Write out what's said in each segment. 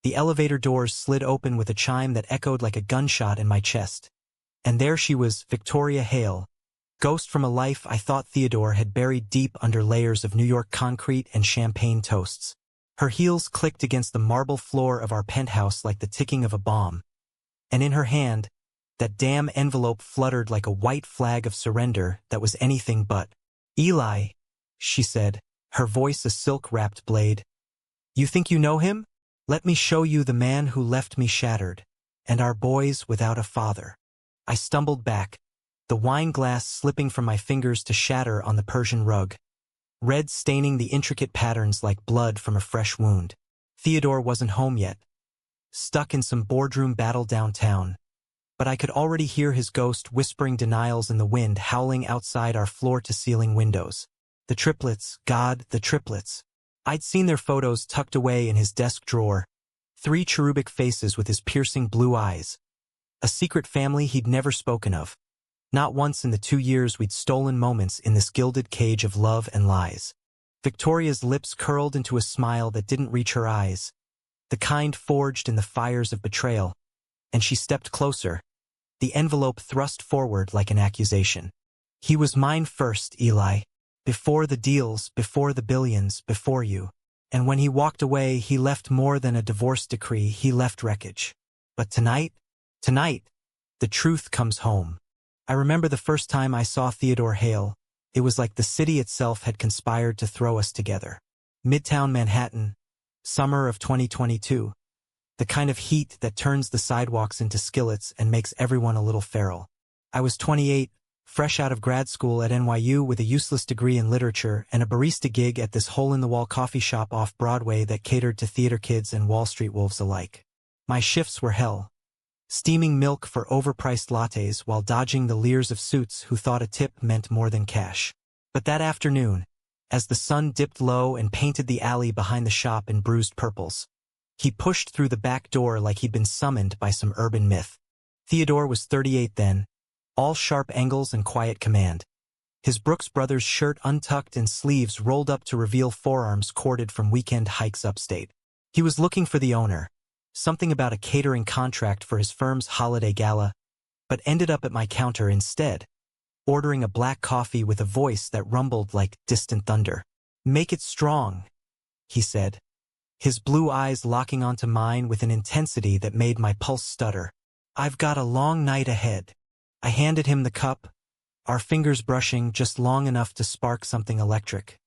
The elevator doors slid open with a chime that echoed like a gunshot in my chest. And there she was, Victoria Hale, ghost from a life I thought Theodore had buried deep under layers of New York concrete and champagne toasts. Her heels clicked against the marble floor of our penthouse like the ticking of a bomb. And in her hand, that damn envelope fluttered like a white flag of surrender that was anything but. "Eli," she said, her voice a silk-wrapped blade. "You think you know him? Let me show you the man who left me shattered, and our boys without a father." I stumbled back, the wine glass slipping from my fingers to shatter on the Persian rug, red staining the intricate patterns like blood from a fresh wound. Theodore wasn't home yet, stuck in some boardroom battle downtown, but I could already hear his ghost whispering denials in the wind howling outside our floor-to-ceiling windows. The triplets, God, the triplets. I'd seen their photos tucked away in his desk drawer, 3 cherubic faces with his piercing blue eyes, a secret family he'd never spoken of. Not once in the 2 years we'd stolen moments in this gilded cage of love and lies. Victoria's lips curled into a smile that didn't reach her eyes, the kind forged in the fires of betrayal, and she stepped closer, the envelope thrust forward like an accusation. "He was mine first, Eli. Before the deals, before the billions, before you. And when he walked away, he left more than a divorce decree, he left wreckage. But tonight, the truth comes home." I remember the first time I saw Theodore Hale. It was like the city itself had conspired to throw us together. Midtown Manhattan, summer of 2022. The kind of heat that turns the sidewalks into skillets and makes everyone a little feral. I was 28, fresh out of grad school at NYU with a useless degree in literature and a barista gig at this hole-in-the-wall coffee shop off Broadway that catered to theater kids and Wall Street wolves alike. My shifts were hell. Steaming milk for overpriced lattes while dodging the leers of suits who thought a tip meant more than cash. But that afternoon, as the sun dipped low and painted the alley behind the shop in bruised purples, he pushed through the back door like he'd been summoned by some urban myth. Theodore was 38 then, all sharp angles and quiet command. His Brooks Brothers shirt untucked and sleeves rolled up to reveal forearms corded from weekend hikes upstate. He was looking for the owner, something about a catering contract for his firm's holiday gala, but ended up at my counter instead, ordering a black coffee with a voice that rumbled like distant thunder. "Make it strong," he said, his blue eyes locking onto mine with an intensity that made my pulse stutter. "I've got a long night ahead." I handed him the cup, our fingers brushing just long enough to spark something electric.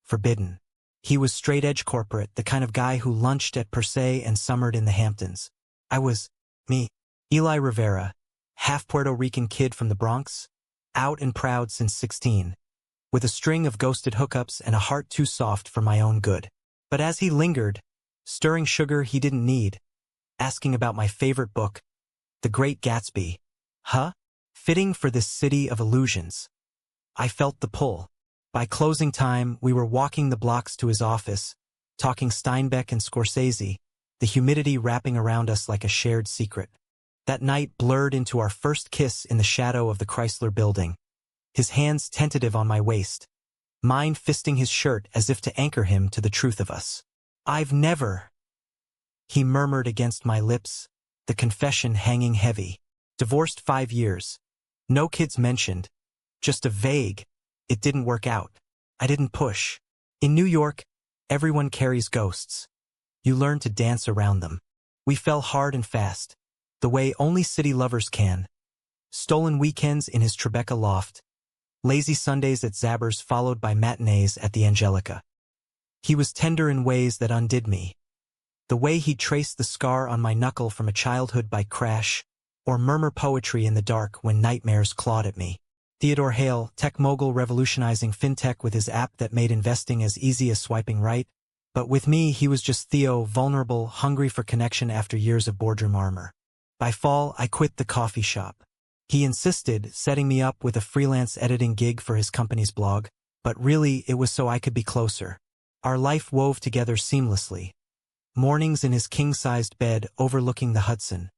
Forbidden. He was straight-edge corporate, the kind of guy who lunched at Per Se and summered in the Hamptons. I was, me, Eli Rivera, half Puerto Rican kid from the Bronx, out and proud since 16, with a string of ghosted hookups and a heart too soft for my own good. But as he lingered, stirring sugar he didn't need, asking about my favorite book, The Great Gatsby, fitting for this city of illusions. I felt the pull. By closing time, we were walking the blocks to his office, talking Steinbeck and Scorsese, the humidity wrapping around us like a shared secret. That night blurred into our first kiss in the shadow of the Chrysler Building, his hands tentative on my waist, mine fisting his shirt as if to anchor him to the truth of us. "I've never," he murmured against my lips, the confession hanging heavy. "Divorced 5 years. No kids mentioned. Just a vague, it didn't work out. I didn't push. In New York, everyone carries ghosts. You learn to dance around them. We fell hard and fast, the way only city lovers can. Stolen weekends in his Tribeca loft, lazy Sundays at Zabbers followed by matinees at the Angelica. He was tender in ways that undid me. The way he traced the scar on my knuckle from a childhood bike crash, or murmur poetry in the dark when nightmares clawed at me. Theodore Hale, tech mogul revolutionizing fintech with his app that made investing as easy as swiping right. But with me, he was just Theo, vulnerable, hungry for connection after years of boardroom armor. By fall, I quit the coffee shop. He insisted, setting me up with a freelance editing gig for his company's blog, but really it was so I could be closer. Our life wove together seamlessly. Mornings in his king-sized bed overlooking the Hudson.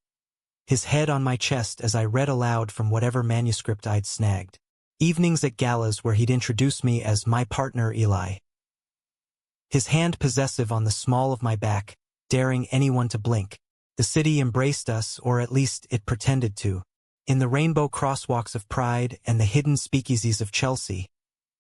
His head on my chest as I read aloud from whatever manuscript I'd snagged. Evenings at galas where he'd introduce me as my partner Eli. His hand possessive on the small of my back, daring anyone to blink. The city embraced us, or at least it pretended to. In the rainbow crosswalks of Pride and the hidden speakeasies of Chelsea,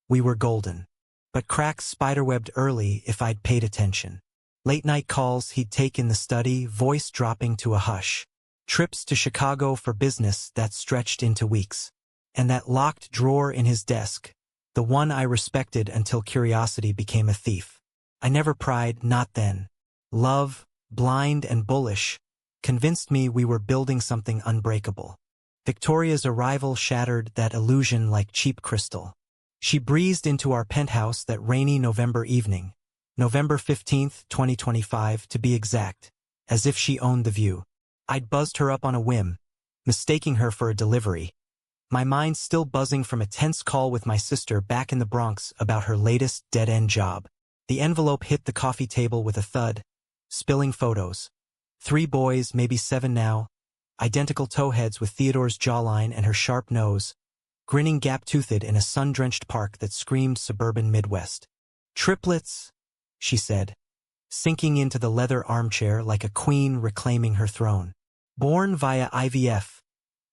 we were golden. But cracks spiderwebbed early if I'd paid attention. Late-night calls he'd take in the study, voice dropping to a hush. Trips to Chicago for business that stretched into weeks. And that locked drawer in his desk, the one I respected until curiosity became a thief. I never pried, not then. Love, blind and bullish, convinced me we were building something unbreakable. Victoria's arrival shattered that illusion like cheap crystal. She breezed into our penthouse that rainy November evening, November 15th, 2025 to be exact, as if she owned the view. I'd buzzed her up on a whim, mistaking her for a delivery. My mind still buzzing from a tense call with my sister back in the Bronx about her latest dead-end job. The envelope hit the coffee table with a thud, spilling photos. 3 boys, maybe 7 now, identical towheads with Theodore's jawline and her sharp nose, grinning gap-toothed in a sun-drenched park that screamed suburban Midwest. "Triplets," she said, sinking into the leather armchair like a queen reclaiming her throne. "Born via IVF,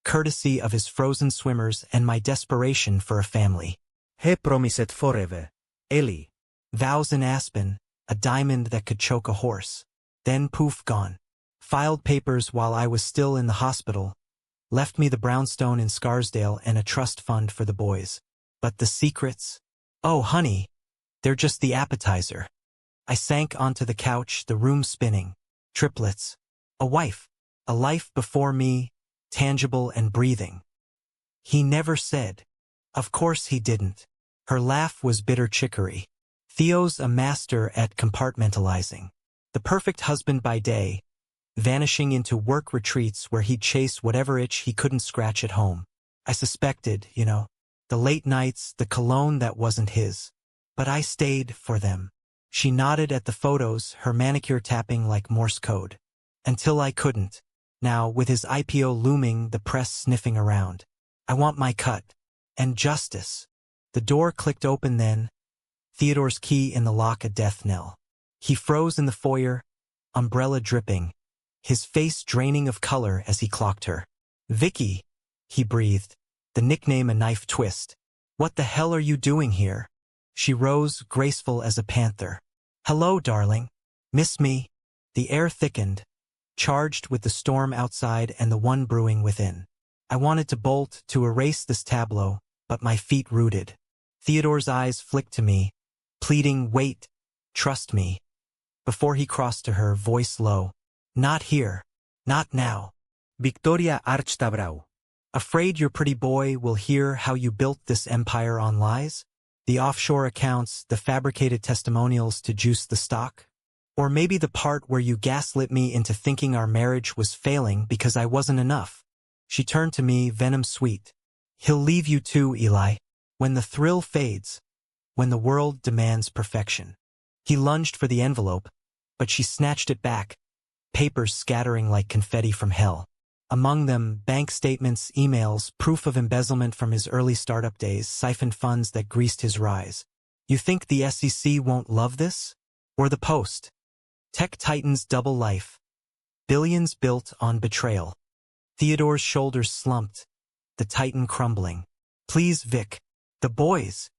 courtesy of his frozen swimmers and my desperation for a family. He promised forever, Ellie." Vows in aspen, a diamond that could choke a horse. Then poof, gone. Filed papers while I was still in the hospital. Left me the brownstone in Scarsdale and a trust fund for the boys. But the secrets? Oh, honey, they're just the appetizer. I sank onto the couch, the room spinning. Triplets. A wife. A life before me, tangible and breathing. He never said. Of course he didn't. Her laugh was bitter chicory. Theo's a master at compartmentalizing. The perfect husband by day, vanishing into work retreats where he'd chase whatever itch he couldn't scratch at home. I suspected, the late nights, the cologne that wasn't his. But I stayed for them. She nodded at the photos, her manicure tapping like Morse code. Until I couldn't. Now, with his IPO looming, the press sniffing around. I want my cut. And justice. The door clicked open then, Theodore's key in the lock a death knell. He froze in the foyer, umbrella dripping, his face draining of color as he clocked her. "Vicky," he breathed, the nickname a knife twist. "What the hell are you doing here?" She rose, graceful as a panther. "Hello, darling. Miss me?" The air thickened, charged with the storm outside and the one brewing within. I wanted to bolt, to erase this tableau, but my feet rooted. Theodore's eyes flicked to me, pleading, "Wait, trust me." Before he crossed to her, voice low. "Not here. Not now." Victoria arched a brow. "Afraid your pretty boy will hear how you built this empire on lies? The offshore accounts, the fabricated testimonials to juice the stock? Or maybe the part where you gaslit me into thinking our marriage was failing because I wasn't enough?" She turned to me, venom sweet. "He'll leave you too, Eli. When the thrill fades, when the world demands perfection." He lunged for the envelope, but she snatched it back, papers scattering like confetti from hell. Among them, bank statements, emails, proof of embezzlement from his early startup days, siphoned funds that greased his rise. You think the SEC won't love this? Or the Post? Tech titans double life. Billions built on betrayal. Theodore's shoulders slumped, the titan crumbling. "Please, Vic. The boys.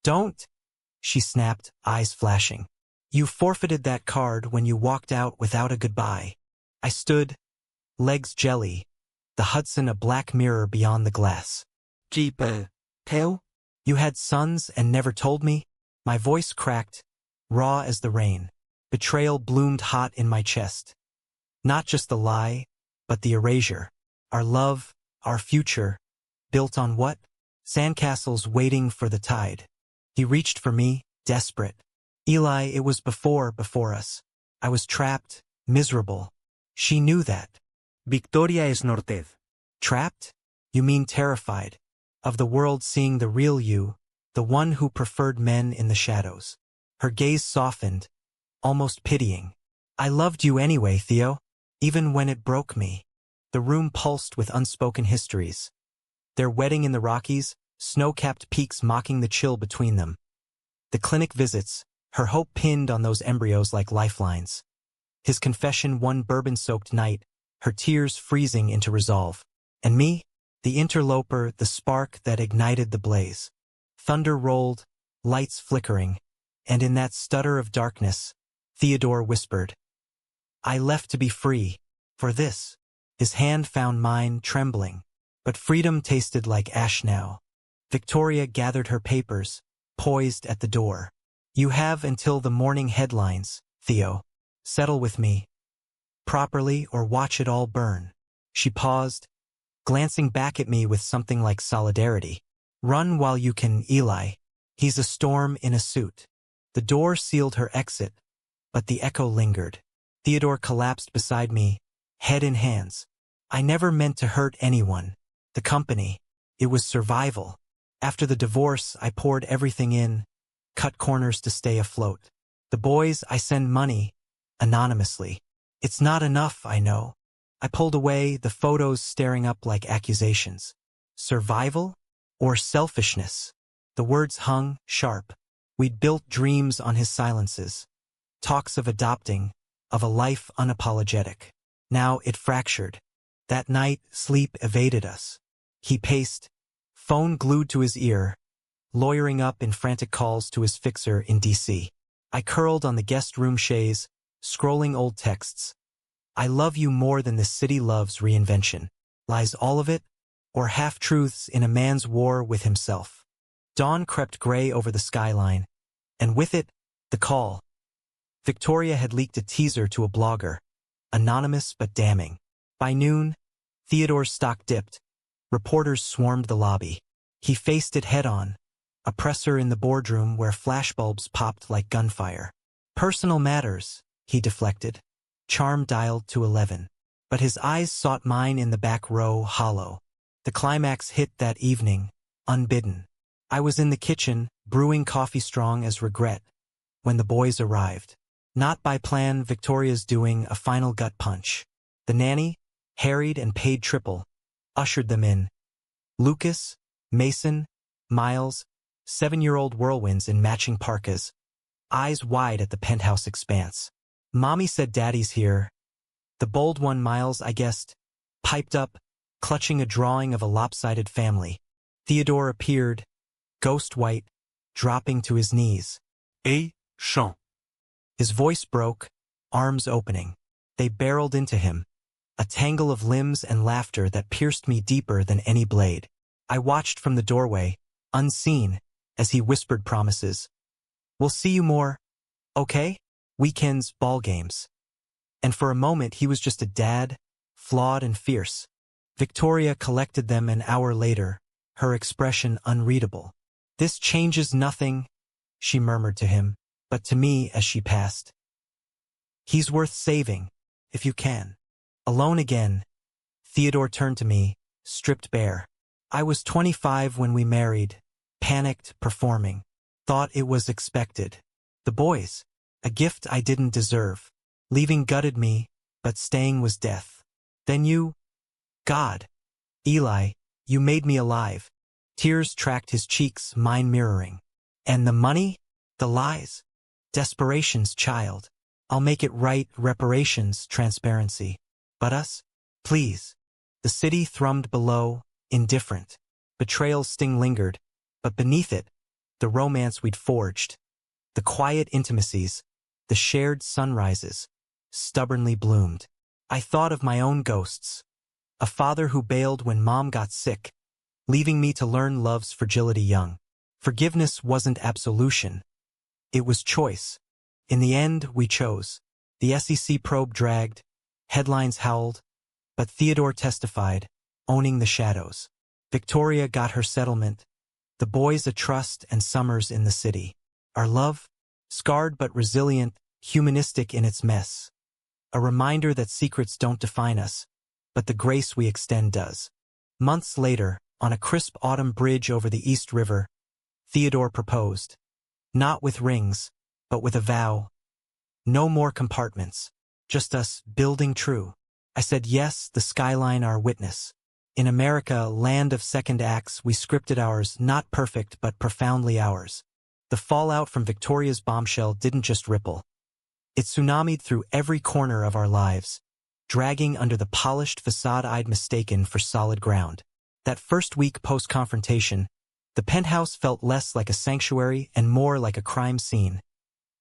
Don't," she snapped, eyes flashing. "You forfeited that card when you walked out without a goodbye." I stood, legs jelly, the Hudson a black mirror beyond the glass. Theo? "You had sons and never told me?" My voice cracked, raw as the rain. Betrayal bloomed hot in my chest. Not just the lie, but the erasure. Our love, our future, built on what? Sandcastles waiting for the tide. He reached for me, desperate. "Eli, it was before us. I was trapped, miserable. She knew that." Victoria snorted. "Trapped? You mean terrified. Of the world seeing the real you, the one who preferred men in the shadows." Her gaze softened, almost pitying. "I loved you anyway, Theo, even when it broke me." The room pulsed with unspoken histories. Their wedding in the Rockies, snow-capped peaks mocking the chill between them. The clinic visits, her hope pinned on those embryos like lifelines. His confession one bourbon-soaked night, her tears freezing into resolve. And me, the interloper, the spark that ignited the blaze. Thunder rolled, lights flickering, and in that stutter of darkness, Theodore whispered, "I left to be free, for this." His hand found mine, trembling, but freedom tasted like ash now. Victoria gathered her papers, poised at the door. "You have until the morning headlines, Theo. Settle with me. Properly or watch it all burn." She paused, glancing back at me with something like solidarity. "Run while you can, Eli. He's a storm in a suit." The door sealed her exit, but the echo lingered. Theodore collapsed beside me, head in hands. "I never meant to hurt anyone. The company. It was survival. After the divorce, I poured everything in, cut corners to stay afloat. The boys, I send money, anonymously. It's not enough, I know." I pulled away, the photos staring up like accusations. Survival? Or selfishness? The words hung, sharp. We'd built dreams on his silences. Talks of adopting, of a life unapologetic. Now it fractured. That night, sleep evaded us. He paced, phone glued to his ear, lawyering up in frantic calls to his fixer in D.C. I curled on the guest room chaise, scrolling old texts. "I love you more than this city loves reinvention. Lies all of it? Or half-truths in a man's war with himself?" Dawn crept gray over the skyline, and with it, the call. Victoria had leaked a teaser to a blogger, anonymous but damning. By noon, Theodore's stock dipped. Reporters swarmed the lobby. He faced it head-on, a presser in the boardroom where flashbulbs popped like gunfire. "Personal matters," he deflected. Charm dialed to 11. But his eyes sought mine in the back row, hollow. The climax hit that evening, unbidden. I was in the kitchen, brewing coffee strong as regret, when the boys arrived. Not by plan, Victoria's doing a final gut punch. The nanny, harried and paid triple, ushered them in. Lucas, Mason, Miles, 7-year-old whirlwinds in matching parkas, eyes wide at the penthouse expanse. "Mommy said Daddy's here." The bold one, Miles, I guessed, piped up, clutching a drawing of a lopsided family. Theodore appeared, ghost white, dropping to his knees. Chant. His voice broke, arms opening. They barreled into him, a tangle of limbs and laughter that pierced me deeper than any blade. I watched from the doorway, unseen, as he whispered promises. "We'll see you more, okay? Weekends, ball games." And for a moment he was just a dad, flawed and fierce. Victoria collected them an hour later, her expression unreadable. "This changes nothing," she murmured to him, but to me as she passed. "He's worth saving, if you can." Alone again, Theodore turned to me, stripped bare. "I was 25 when we married, panicked, performing. Thought it was expected. The boys, a gift I didn't deserve. Leaving gutted me, but staying was death. Then you, God, Eli, you made me alive." Tears tracked his cheeks, mine mirroring. "And the money? The lies? Desperation's child. I'll make it right, reparations, transparency. But us? Please." The city thrummed below, indifferent. Betrayal's sting lingered, but beneath it, the romance we'd forged. The quiet intimacies, the shared sunrises, stubbornly bloomed. I thought of my own ghosts. A father who bailed when mom got sick, leaving me to learn love's fragility young. Forgiveness wasn't absolution. It was choice. In the end, we chose. The SEC probe dragged, headlines howled, but Theodore testified, owning the shadows. Victoria got her settlement, the boys a trust and summers in the city. Our love, scarred but resilient, humanistic in its mess. A reminder that secrets don't define us, but the grace we extend does. Months later, on a crisp autumn bridge over the East River, Theodore proposed. Not with rings, but with a vow. No more compartments, just us building true. I said yes, the skyline our witness. In America, land of second acts, we scripted ours, not perfect but profoundly ours. The fallout from Victoria's bombshell didn't just ripple. It tsunamied through every corner of our lives, dragging under the polished facade I'd mistaken for solid ground. That first week post-confrontation, the penthouse felt less like a sanctuary and more like a crime scene.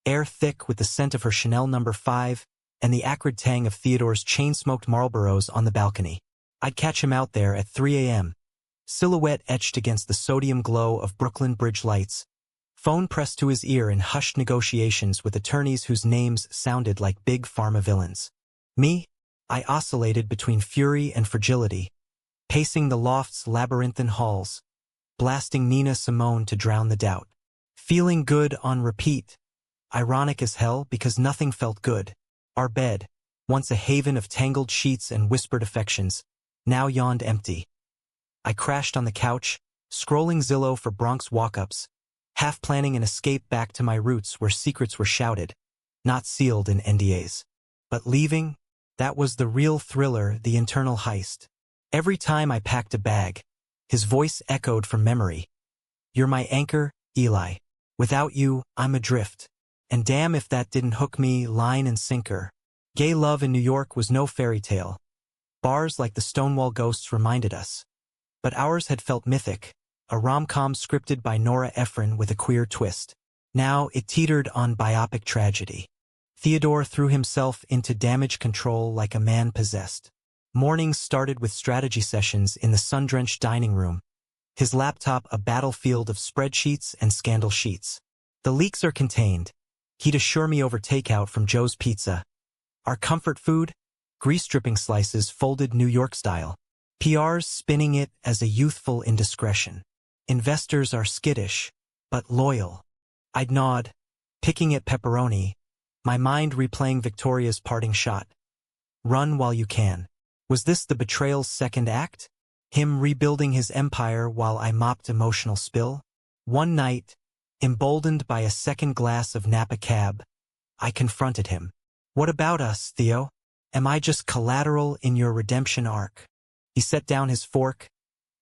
Air thick with the scent of her Chanel No. 5 and the acrid tang of Theodore's chain-smoked Marlboros on the balcony. I'd catch him out there at 3 a.m., silhouette etched against the sodium glow of Brooklyn Bridge lights, phone pressed to his ear in hushed negotiations with attorneys whose names sounded like big pharma villains. Me? I oscillated between fury and fragility, pacing the loft's labyrinthine halls, blasting Nina Simone to drown the doubt. Feeling good on repeat. Ironic as hell because nothing felt good. Our bed, once a haven of tangled sheets and whispered affections, now yawned empty. I crashed on the couch, scrolling Zillow for Bronx walk-ups, half planning an escape back to my roots where secrets were shouted, not sealed in NDAs. But leaving? That was the real thriller, the internal heist. Every time I packed a bag, his voice echoed from memory. You're my anchor, Eli. Without you, I'm adrift. And damn if that didn't hook me line and sinker. Gay love in New York was no fairy tale. Bars like the Stonewall Ghosts reminded us. But ours had felt mythic, a rom-com scripted by Nora Ephron with a queer twist. Now it teetered on biopic tragedy. Theodore threw himself into damage control like a man possessed. Mornings started with strategy sessions in the sun-drenched dining room, his laptop a battlefield of spreadsheets and scandal sheets. The leaks are contained, he'd assure me over takeout from Joe's Pizza. Our comfort food? Grease-dripping slices folded New York style. PR's spinning it as a youthful indiscretion. Investors are skittish, but loyal. I'd nod, picking at pepperoni, my mind replaying Victoria's parting shot. Run while you can. Was this the betrayal's second act? Him rebuilding his empire while I mopped emotional spill? One night, emboldened by a second glass of Napa Cab, I confronted him. What about us, Theo? Am I just collateral in your redemption arc? He set down his fork,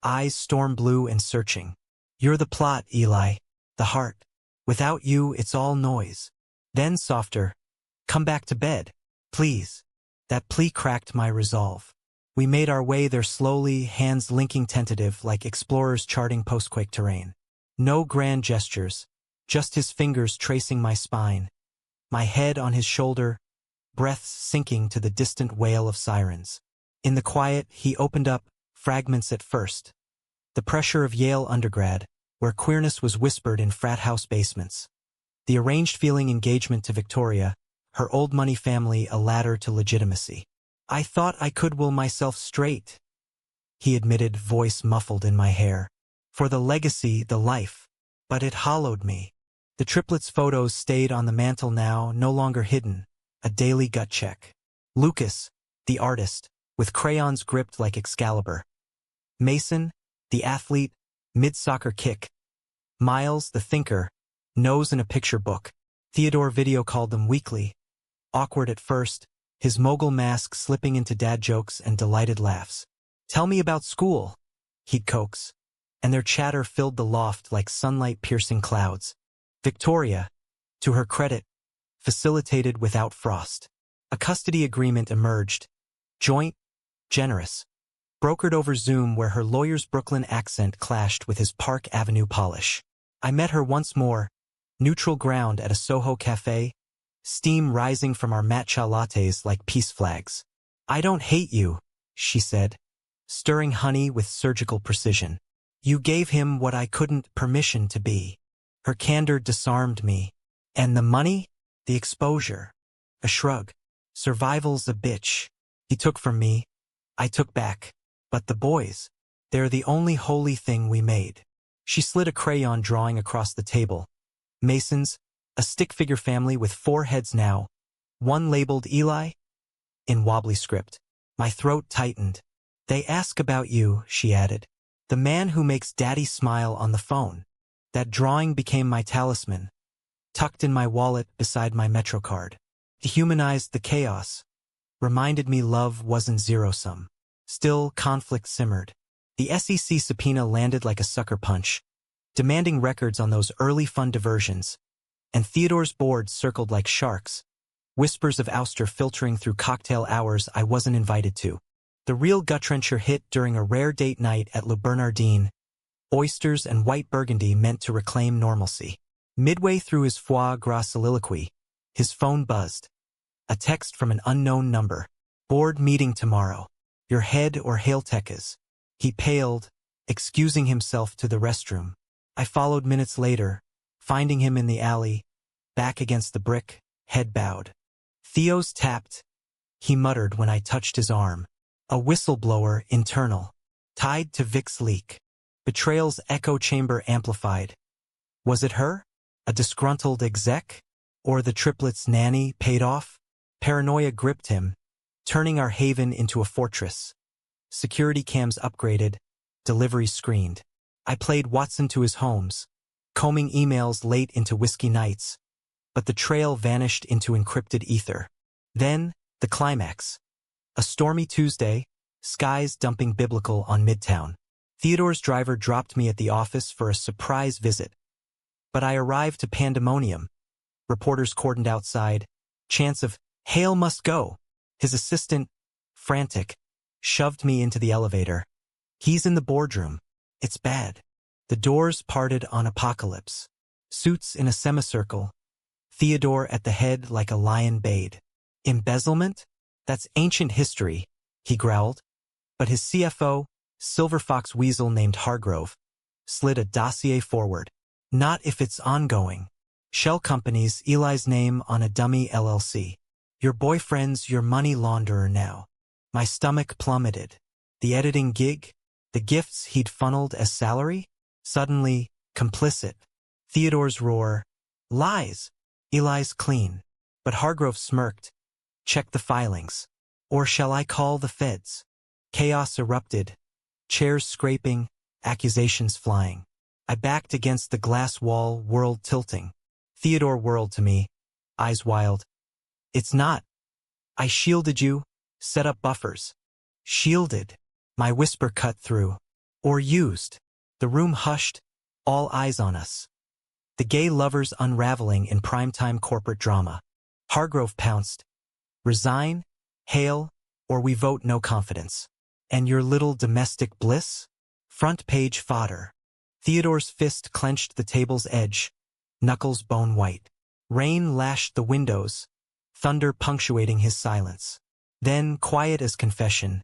eyes storm blue and searching. You're the plot, Eli, the heart. Without you, it's all noise. Then softer, come back to bed, please. That plea cracked my resolve. We made our way there slowly, hands linking tentative like explorers charting postquake terrain. No grand gestures, just his fingers tracing my spine, my head on his shoulder, breaths sinking to the distant wail of sirens. In the quiet, he opened up, fragments at first. The pressure of Yale undergrad, where queerness was whispered in frat house basements. The arranged feeling engagement to Victoria, her old money family a ladder to legitimacy. I thought I could will myself straight, he admitted, voice muffled in my hair. For the legacy, the life. But it hollowed me. The triplets' photos stayed on the mantle now, no longer hidden, a daily gut check. Lucas, the artist, with crayons gripped like Excalibur. Mason, the athlete, mid-soccer kick. Miles, the thinker, nose in a picture book. Theodore video called them weekly. Awkward at first, his mogul mask slipping into dad jokes and delighted laughs. Tell me about school, he'd coax. And their chatter filled the loft like sunlight-piercing clouds. Victoria, to her credit, facilitated without frost. A custody agreement emerged. Joint, generous. Brokered over Zoom where her lawyer's Brooklyn accent clashed with his Park Avenue polish. I met her once more, neutral ground at a Soho cafe, steam rising from our matcha lattes like peace flags. I don't hate you, she said, stirring honey with surgical precision. You gave him what I couldn't permission to be. Her candor disarmed me. And the money? The exposure. A shrug. Survival's a bitch. He took from me. I took back. But the boys, they're the only holy thing we made. She slid a crayon drawing across the table. Masons, a stick-figure family with 4 heads now. One labeled Eli? In wobbly script. My throat tightened. They ask about you, she added. The man who makes daddy smile on the phone. That drawing became my talisman, tucked in my wallet beside my MetroCard. Dehumanized the chaos. Reminded me love wasn't zero-sum. Still, conflict simmered. The SEC subpoena landed like a sucker punch, demanding records on those early fund diversions, and Theodore's board circled like sharks, whispers of ouster filtering through cocktail hours I wasn't invited to. The real gut-wrencher hit during a rare date night at Le Bernardin, oysters and white burgundy meant to reclaim normalcy. Midway through his foie gras soliloquy, his phone buzzed. A text from an unknown number. Board meeting tomorrow. Your head or hail tekas. He paled, excusing himself to the restroom. I followed minutes later, finding him in the alley, back against the brick, head bowed. Theo's tapped, he muttered when I touched his arm. A whistleblower internal. Tied to Vic's leak. Betrayal's echo chamber amplified. Was it her? A disgruntled exec? Or the triplets' nanny paid off? Paranoia gripped him, turning our haven into a fortress. Security cams upgraded, deliveries screened. I played Watson to his homes, combing emails late into whiskey nights, but the trail vanished into encrypted ether. Then, the climax. A stormy Tuesday, skies dumping biblical on Midtown. Theodore's driver dropped me at the office for a surprise visit. But I arrived to pandemonium. Reporters cordoned outside, chants of, "Hale must go." His assistant, frantic, shoved me into the elevator. "He's in the boardroom. It's bad." The doors parted on apocalypse. Suits in a semicircle. Theodore at the head like a lion bayed. "Embezzlement? That's ancient history," he growled. But his CFO, Silver Fox Weasel named Hargrove, slid a dossier forward. "Not if it's ongoing. Shell companies, Eli's name on a dummy LLC. Your boyfriend's your money launderer now." My stomach plummeted. The editing gig? The gifts he'd funneled as salary? Suddenly, complicit. Theodore's roar. "Lies! Eli's clean." But Hargrove smirked. "Check the filings. Or shall I call the feds?" Chaos erupted. Chairs scraping, accusations flying. I backed against the glass wall, world tilting. Theodore whirled to me, eyes wild. "It's not. I shielded you, set up buffers." Shielded. My whisper cut through. "Or used." The room hushed, all eyes on us. The gay lovers unraveling in primetime corporate drama. Hargrove pounced. "Resign, Hale, or we vote no confidence." "And your little domestic bliss?" Front page fodder. Theodore's fist clenched the table's edge, knuckles bone white. Rain lashed the windows, thunder punctuating his silence. Then, quiet as confession,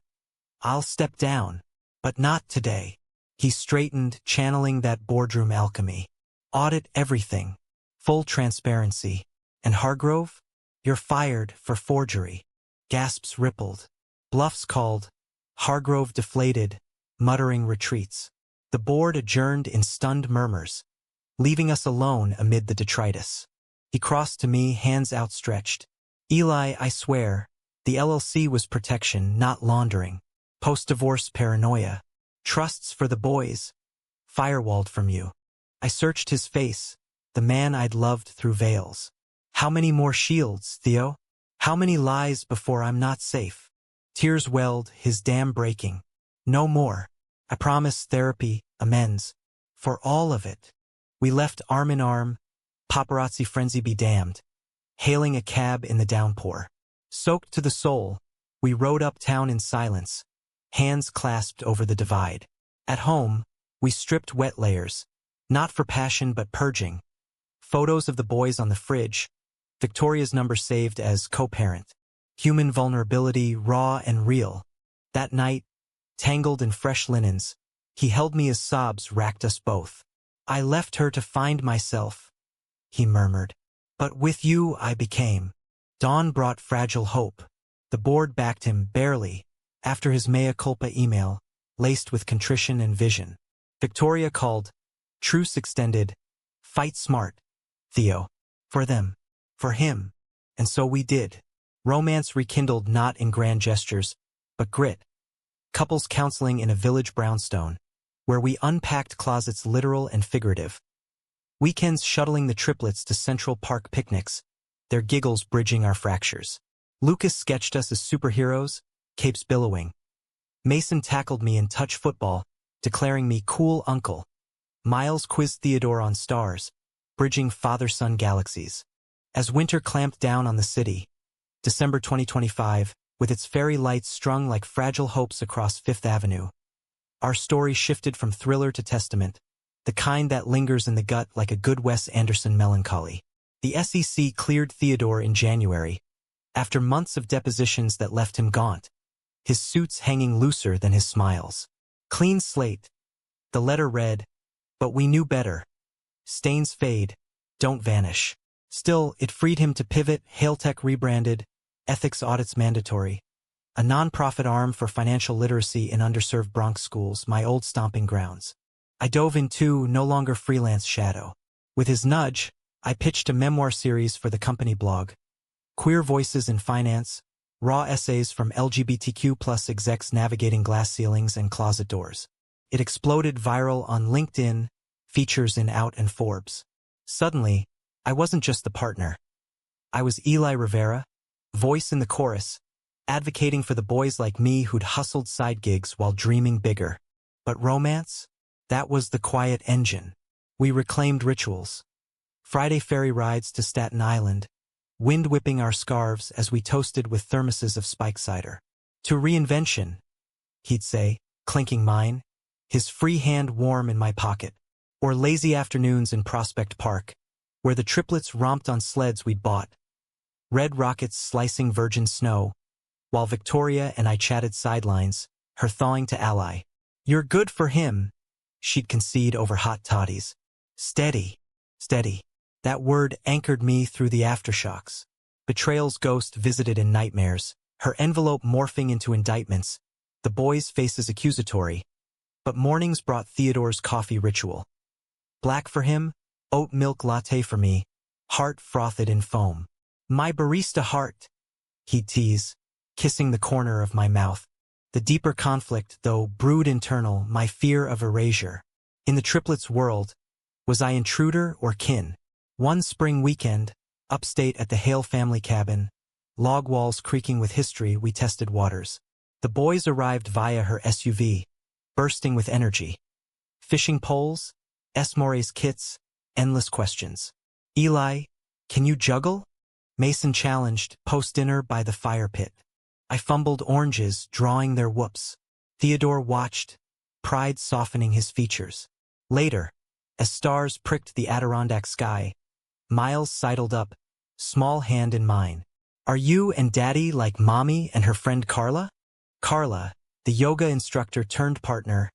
"I'll step down, but not today." He straightened, channeling that boardroom alchemy. "Audit everything. Full transparency." "And Hargrove? You're fired for forgery." Gasps rippled. Bluffs called. Hargrove deflated, muttering retreats. The board adjourned in stunned murmurs, leaving us alone amid the detritus. He crossed to me, hands outstretched. "Eli, I swear, the LLC was protection, not laundering. Post-divorce paranoia. Trusts for the boys. Firewalled from you." I searched his face, the man I'd loved through veils. "How many more shields, Theo? How many lies before I'm not safe?" Tears welled, his dam breaking. "No more. I promise therapy, amends. For all of it." We left arm in arm, paparazzi frenzy be damned, hailing a cab in the downpour. Soaked to the soul, we rode uptown in silence, hands clasped over the divide. At home, we stripped wet layers, not for passion but purging. Photos of the boys on the fridge, Victoria's number saved as co-parent. Human vulnerability, raw and real. That night, tangled in fresh linens, he held me as sobs racked us both. "I left her to find myself," he murmured. "But with you I became." Dawn brought fragile hope. The board backed him barely, after his mea culpa email, laced with contrition and vision. Victoria called. Truce extended. "Fight smart, Theo. For them. For him." And so we did. Romance rekindled not in grand gestures, but grit. Couples counseling in a village brownstone, where we unpacked closets literal and figurative. Weekends shuttling the triplets to Central Park picnics, their giggles bridging our fractures. Lucas sketched us as superheroes, capes billowing. Mason tackled me in touch football, declaring me cool uncle. Miles quizzed Theodore on stars, bridging father-son galaxies. As winter clamped down on the city, December 2025, with its fairy lights strung like fragile hopes across Fifth Avenue. Our story shifted from thriller to testament, the kind that lingers in the gut like a good Wes Anderson melancholy. The SEC cleared Theodore in January, after months of depositions that left him gaunt, his suits hanging looser than his smiles. Clean slate. The letter read, "But we knew better. Stains fade, don't vanish." Still, it freed him to pivot, Hailtech rebranded, ethics audits mandatory. A non-profit arm for financial literacy in underserved Bronx schools, my old stomping grounds. I dove into no longer freelance shadow. With his nudge, I pitched a memoir series for the company blog. Queer voices in finance, raw essays from LGBTQ+ execs navigating glass ceilings and closet doors. It exploded viral on LinkedIn, features in Out and Forbes. Suddenly, I wasn't just the partner. I was Eli Rivera, voice in the chorus, advocating for the boys like me who'd hustled side gigs while dreaming bigger. But romance? That was the quiet engine. We reclaimed rituals. Friday ferry rides to Staten Island, wind whipping our scarves as we toasted with thermoses of spike cider. To reinvention, he'd say, clinking mine, his free hand warm in my pocket. Or lazy afternoons in Prospect Park, where the triplets romped on sleds we'd bought. Red rockets slicing virgin snow, while Victoria and I chatted sidelines, her thawing to ally. "You're good for him," she'd concede over hot toddies. Steady, steady. That word anchored me through the aftershocks. Betrayal's ghost visited in nightmares, her envelope morphing into indictments, the boys' faces accusatory. But mornings brought Theodore's coffee ritual. Black for him, oat milk latte for me, heart frothed in foam. "My barista heart," he'd tease, kissing the corner of my mouth. The deeper conflict, though brewed internal, my fear of erasure. In the triplets' world, was I intruder or kin? One spring weekend, upstate at the Hale family cabin, log walls creaking with history, we tested waters. The boys arrived via her SUV, bursting with energy. Fishing poles, Esmores kits, endless questions. "Eli, can you juggle?" Mason challenged, post-dinner by the fire pit. I fumbled oranges, drawing their whoops. Theodore watched, pride softening his features. Later, as stars pricked the Adirondack sky, Miles sidled up, small hand in mine. "Are you and Daddy like Mommy and her friend Carla?" Carla, the yoga instructor turned partner,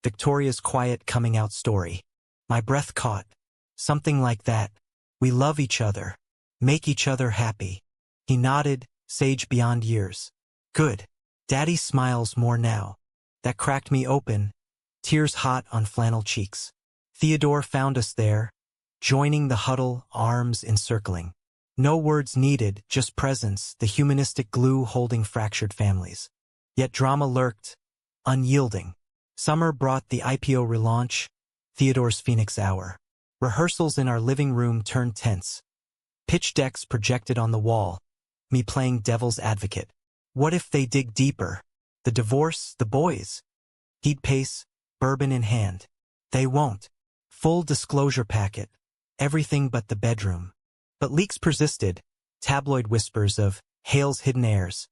Victoria's quiet coming-out story. My breath caught. Something like that. "We love each other. Make each other happy." He nodded, sage beyond years. "Good. Daddy smiles more now." That cracked me open, tears hot on flannel cheeks. Theodore found us there, joining the huddle, arms encircling. No words needed, just presence, the humanistic glue holding fractured families. Yet drama lurked, unyielding. Summer brought the IPO relaunch, Theodore's Phoenix Hour. Rehearsals in our living room turned tense. Pitch decks projected on the wall, me playing devil's advocate. What if they dig deeper? The divorce, the boys? He'd pace, bourbon in hand. They won't. Full disclosure packet. Everything but the bedroom. But leaks persisted, tabloid whispers of Hale's hidden heirs.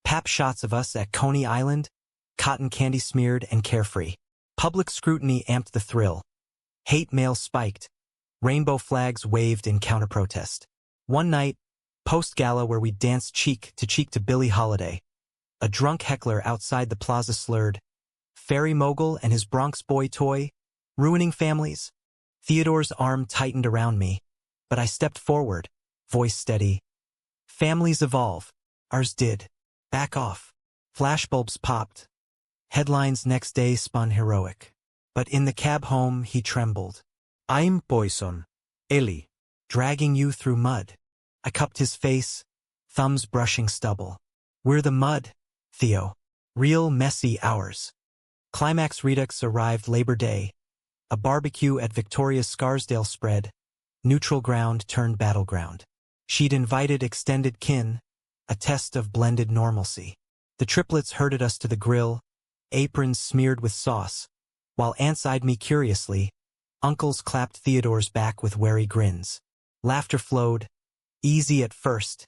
Pap shots of us at Coney Island, cotton candy smeared and carefree. Public scrutiny amped the thrill. Hate mail spiked. Rainbow flags waved in counter-protest. One night, post-gala where we danced cheek to Billie Holiday. A drunk heckler outside the plaza slurred. "Fairy mogul and his Bronx boy toy, ruining families." Theodore's arm tightened around me, but I stepped forward, voice steady. "Families evolve. Ours did. Back off." Flashbulbs popped. Headlines next day spun heroic. But in the cab home, he trembled. I'm poison. Ellie. "Dragging you through mud." I cupped his face, thumbs brushing stubble. "We're the mud, Theo. Real messy hours." Climax Redux arrived Labor Day. A barbecue at Victoria's Scarsdale spread. Neutral ground turned battleground. She'd invited extended kin, a test of blended normalcy. The triplets herded us to the grill, aprons smeared with sauce. While aunts eyed me curiously, uncles clapped Theodore's back with wary grins. Laughter flowed, easy at first,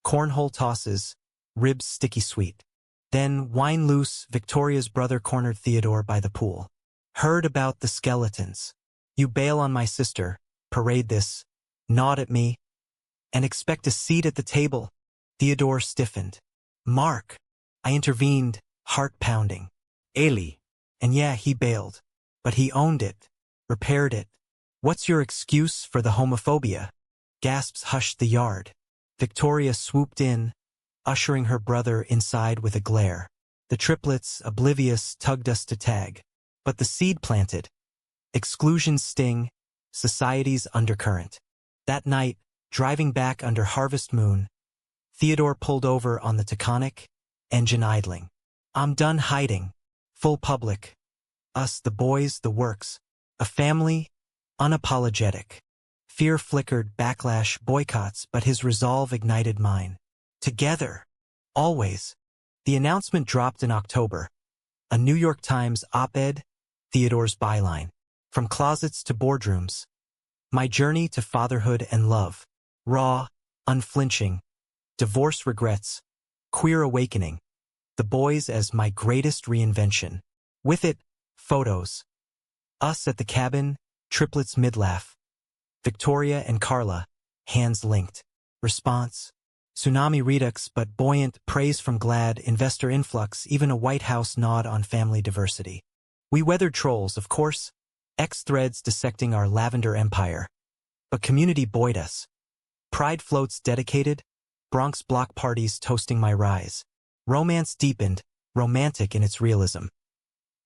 cornhole tosses, ribs sticky sweet. Then, wine loose, Victoria's brother cornered Theodore by the pool. Heard about the skeletons. You bail on my sister, parade this, nod at me, and expect a seat at the table. Theodore stiffened. Mark. I intervened, heart pounding. Ellie. And yeah, he bailed. But he owned it, repaired it. What's your excuse for the homophobia? Gasps hushed the yard. Victoria swooped in, ushering her brother inside with a glare. The triplets, oblivious, tugged us to tag. But the seed planted. Exclusion's sting, society's undercurrent. That night, driving back under harvest moon, Theodore pulled over on the Taconic, engine idling. I'm done hiding. Full public. Us, the boys, the works. A family, unapologetic. Fear flickered, backlash, boycotts, but his resolve ignited mine. Together. Always. The announcement dropped in October. A New York Times op-ed, Theodore's byline. From closets to boardrooms. My journey to fatherhood and love. Raw, unflinching. Divorce regrets. Queer awakening. The boys as my greatest reinvention. With it, photos. Us at the cabin, triplets mid-laugh. Victoria and Carla, hands linked. Response. Tsunami redux but buoyant, praise from glad, investor influx, even a White House nod on family diversity. We weathered trolls, of course, X-threads dissecting our lavender empire. But community buoyed us. Pride floats dedicated, Bronx block parties toasting my rise. Romance deepened, romantic in its realism.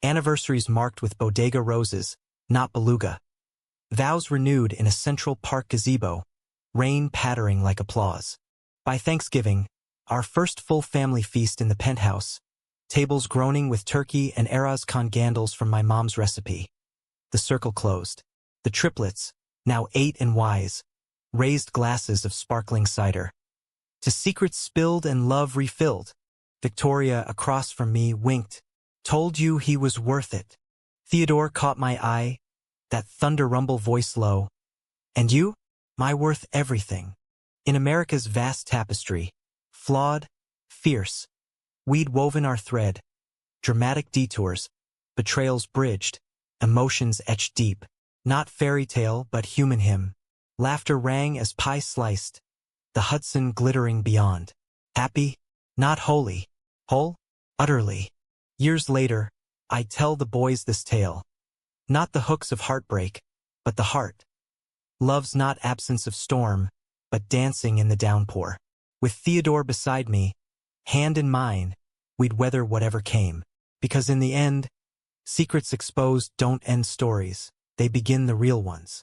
Anniversaries marked with bodega roses, not beluga. Vows renewed in a Central Park gazebo, rain pattering like applause. By Thanksgiving, our first full family feast in the penthouse, tables groaning with turkey and Eraz Khan gandals from my mom's recipe. The circle closed. The triplets, now 8 and wise, raised glasses of sparkling cider. To secrets spilled and love refilled, Victoria across from me winked. Told you he was worth it. Theodore caught my eye, that thunder rumble voice low. And you? My worth everything. In America's vast tapestry, flawed, fierce, we'd woven our thread, dramatic detours, betrayals bridged, emotions etched deep, not fairy tale but human hymn. Laughter rang as pie sliced, the Hudson glittering beyond. Happy, not wholly, whole, utterly. Years later, I tell the boys this tale. Not the hooks of heartbreak, but the heart. Love's not absence of storm, but dancing in the downpour. With Theodore beside me, hand in mine, we'd weather whatever came. Because in the end, secrets exposed don't end stories, they begin the real ones.